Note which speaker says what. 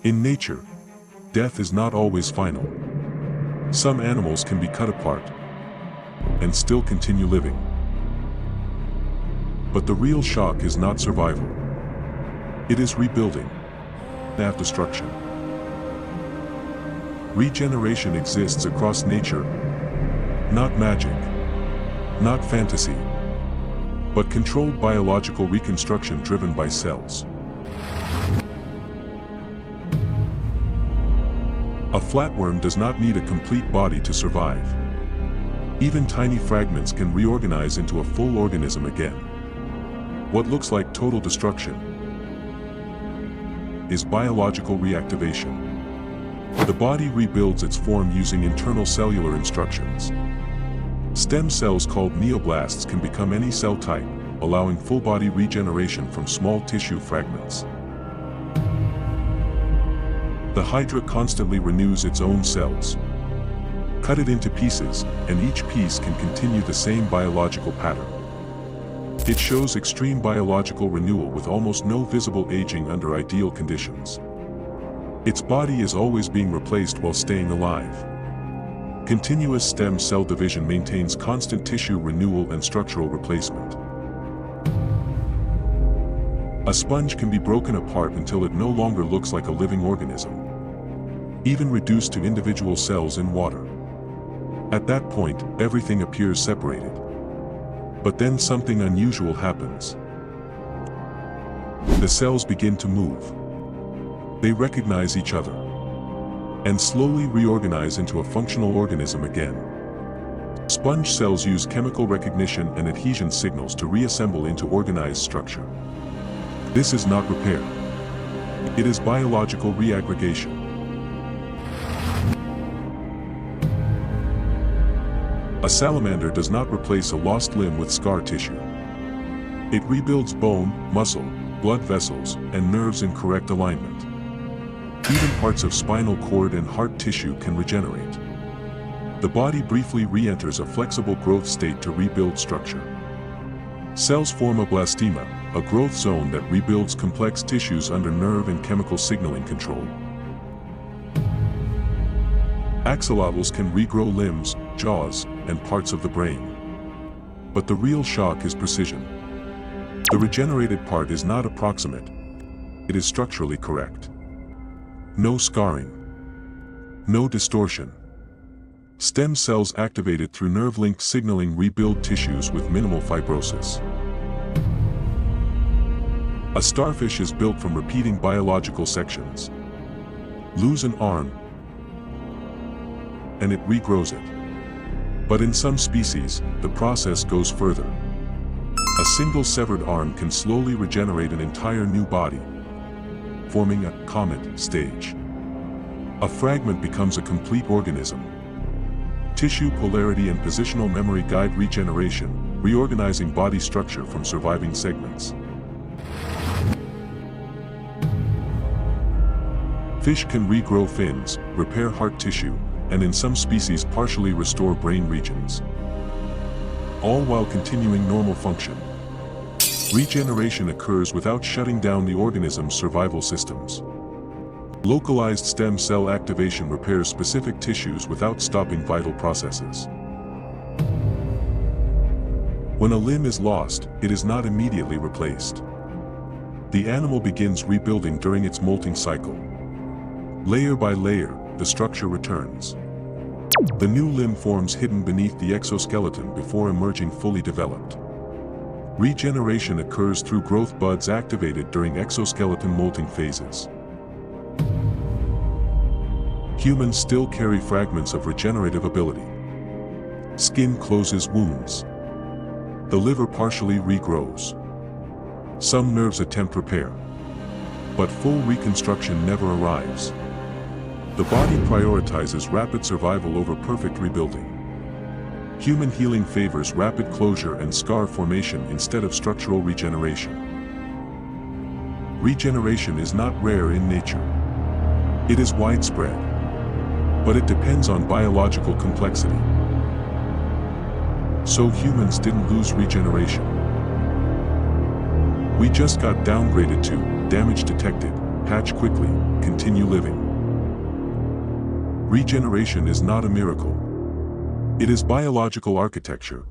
Speaker 1: In nature, death is not always final. Some animals can be cut apart and still continue living. But the real shock is not survival. It is rebuilding, not destruction. Regeneration exists across nature, not magic, not fantasy, but controlled biological reconstruction driven by cells. A flatworm does not need a complete body to survive. Even tiny fragments can reorganize into a full organism again. What looks like total destruction is biological reactivation. The body rebuilds its form using internal cellular instructions. Stem cells called neoblasts can become any cell type, allowing full-body regeneration from small tissue fragments. The Hydra constantly renews its own cells. Cut it into pieces, and each piece can continue the same biological pattern. It shows extreme biological renewal with almost no visible aging under ideal conditions. Its body is always being replaced while staying alive. Continuous stem cell division maintains constant tissue renewal and structural replacement. A sponge can be broken apart until it no longer looks like a living organism, even reduced to individual cells in water. At that point, everything appears separated. But then something unusual happens. The cells begin to move. They recognize each other and slowly reorganize into a functional organism again. Sponge cells use chemical recognition and adhesion signals to reassemble into organized structure. This is not repair. It is biological reaggregation. A salamander does not replace a lost limb with scar tissue. It rebuilds bone, muscle, blood vessels, and nerves in correct alignment. Even parts of spinal cord and heart tissue can regenerate. The body briefly re-enters a flexible growth state to rebuild structure. Cells form a blastema, a growth zone that rebuilds complex tissues under nerve and chemical signaling control. Axolotls can regrow limbs, jaws, and parts of the brain. But the real shock is precision. The regenerated part is not approximate. It is structurally correct. No scarring. No distortion. Stem cells activated through nerve-linked signaling rebuild tissues with minimal fibrosis. A starfish is built from repeating biological sections. Lose an arm, and it regrows it. But in some species, the process goes further. A single severed arm can slowly regenerate an entire new body, forming a comet stage. A fragment becomes a complete organism. Tissue polarity and positional memory guide regeneration, reorganizing body structure from surviving segments. Fish can regrow fins, repair heart tissue, and in some species partially restore brain regions, all while continuing normal function. Regeneration occurs without shutting down the organism's survival systems. Localized stem cell activation repairs specific tissues without stopping vital processes. When a limb is lost, it is not immediately replaced. The animal begins rebuilding during its molting cycle. Layer by layer, the structure returns. The new limb forms hidden beneath the exoskeleton before emerging fully developed. Regeneration occurs through growth buds activated during exoskeleton molting phases. Humans still carry fragments of regenerative ability. Skin closes wounds. The liver partially regrows. Some nerves attempt repair. But full reconstruction never arrives. The body prioritizes rapid survival over perfect rebuilding. Human healing favors rapid closure and scar formation instead of structural regeneration. Regeneration is not rare in nature. It is widespread. But it depends on biological complexity. So humans didn't lose regeneration. We just got downgraded to damage detected hatch quickly, continue living. Regeneration is not a miracle. It is biological architecture,